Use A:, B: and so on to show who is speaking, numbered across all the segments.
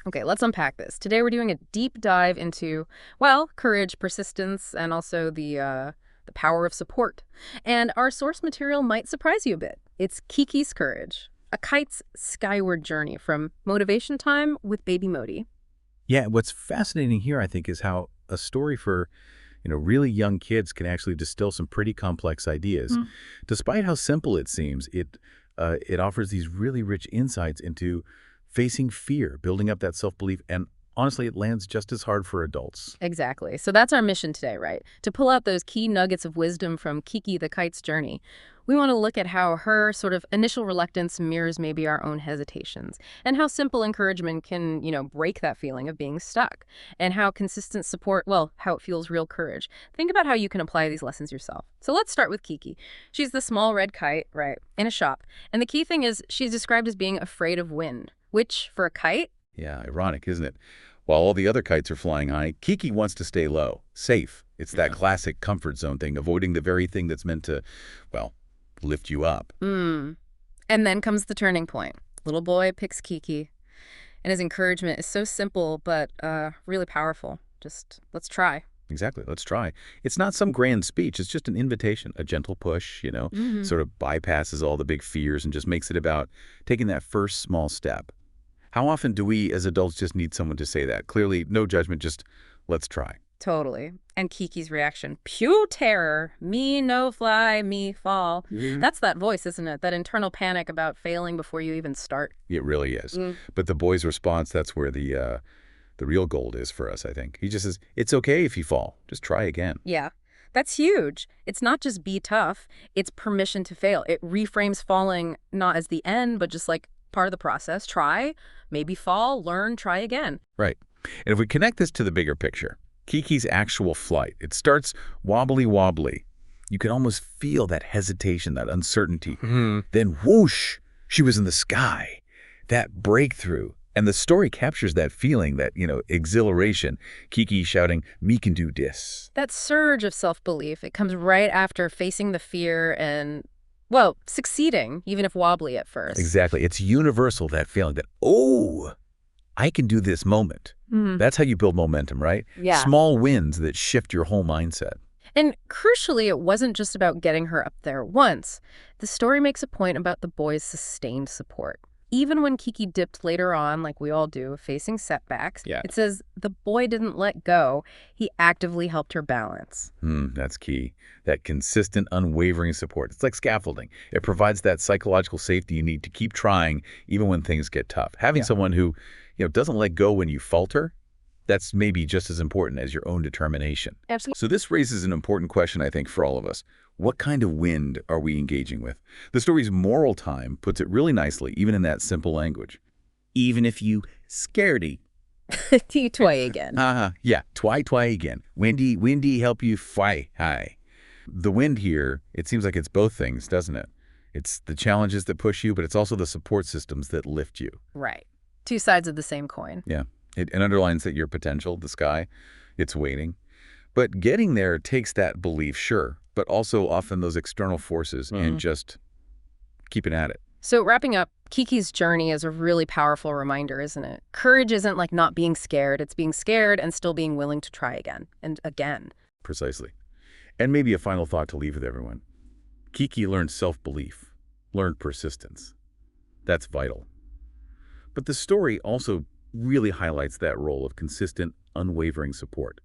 A: Okay, let's unpack this. Today we're doing a deep dive into, well, courage, persistence, and also the power of support. And our source material might surprise you a bit. It's Kiki's Courage, a kite's skyward journey from motivation time with baby Modi.
B: Yeah, what's fascinating here, I think, is how a story for, really young kids can actually distill some pretty complex ideas.
A: Mm.
B: Despite how simple it seems, it offers these really rich insights into facing fear, building up that self-belief, and honestly, it lands just as hard for adults.
A: Exactly. So that's our mission today, right? To pull out those key nuggets of wisdom from Kiki the kite's journey. We want to look at how her sort of initial reluctance mirrors maybe our own hesitations, and how simple encouragement can, break that feeling of being stuck, and how consistent support, well, how it fuels real courage. Think about how you can apply these lessons yourself. So let's start with Kiki. She's the small red kite, right, in a shop. And the key thing is she's described as being afraid of wind, which for a kite,
B: Yeah, ironic, isn't it? While all the other kites are flying high, Kiki wants to stay low, safe. It's that classic comfort zone thing, avoiding the very thing that's meant to, well, lift you up.
A: mm. And then comes the turning point. Little boy picks Kiki, and his encouragement is so simple but really powerful. Just let's try.
B: Exactly. Let's try. It's not some grand speech. It's just an invitation, a gentle push,
A: Hmm.
B: sort of bypasses all the big fears and just makes it about taking that first small step. How often do we as adults just need someone to say that? Clearly, no judgment, just let's try.
A: Totally. And Kiki's reaction, pure terror. Me no fly, me fall. That's that voice, isn't it? That internal panic about failing before you even start.
B: It really is.
A: Mm.
B: But the boy's response, that's where the real gold is for us, I think. He just says, it's okay if you fall. Just try again.
A: Yeah. That's huge. It's not just be tough, it's permission to fail. It reframes falling not as the end, but just like part of the process. Try, maybe fall, learn, try again.
B: Right. And if we connect this to the bigger picture, Kiki's actual flight, it starts wobbly. You can almost feel that hesitation, that uncertainty. Then whoosh, she was in the sky. That breakthrough. And the story captures that feeling, that, exhilaration. Kiki shouting, me can do this.
A: That surge of self-belief, it comes right after facing the fear and, well, succeeding, even if wobbly at first.
B: Exactly. It's universal, that feeling that, oh, I can do this moment.
A: Mhm.
B: That's how you build momentum, right?
A: Yeah.
B: Small wins that shift your whole mindset.
A: And crucially, it wasn't just about getting her up there once. The story makes a point about the boy's sustained support. Even when Kiki dipped later on, like we all do, facing setbacks,
B: Yeah.
A: it says the boy didn't let go. He actively helped her balance.
B: That's key. That consistent, unwavering support. It's like scaffolding. It provides that psychological safety you need to keep trying even when things get tough. Having someone who, doesn't let go when you falter, that's maybe just as important as your own determination.
A: Absolutely.
B: So this raises an important question, I think, for all of us. What kind of wind are we engaging with? The story's moral time puts it really nicely, even in that simple language. Even if you scaredy.
A: Toy again.
B: Yeah, twy again. Windy help you fly high. The wind here, it seems like it's both things, doesn't it? It's the challenges that push you, but it's also the support systems that lift you.
A: Right. Two sides of the same coin.
B: Yeah, it underlines that your potential, the sky, it's waiting. But getting there takes that belief, sure, but also often those external forces and just keeping at it.
A: So wrapping up, Kiki's journey is a really powerful reminder, isn't it? Courage isn't like not being scared. It's being scared and still being willing to try again and again.
B: Precisely. And maybe a final thought to leave with everyone. Kiki learned self-belief, learned persistence. That's vital. But the story also really highlights that role of consistent, unwavering support,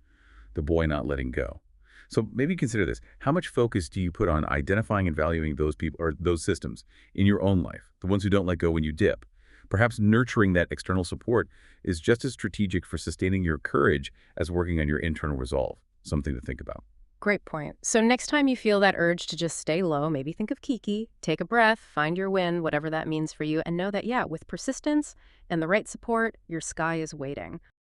B: the boy not letting go. So maybe consider this. How much focus do you put on identifying and valuing those people or those systems in your own life, the ones who don't let go when you dip? Perhaps nurturing that external support is just as strategic for sustaining your courage as working on your internal resolve. Something to think about.
A: Great point. So next time you feel that urge to just stay low, maybe think of Kiki, take a breath, find your win, whatever that means for you, and know that, yeah, with persistence and the right support, your sky is waiting.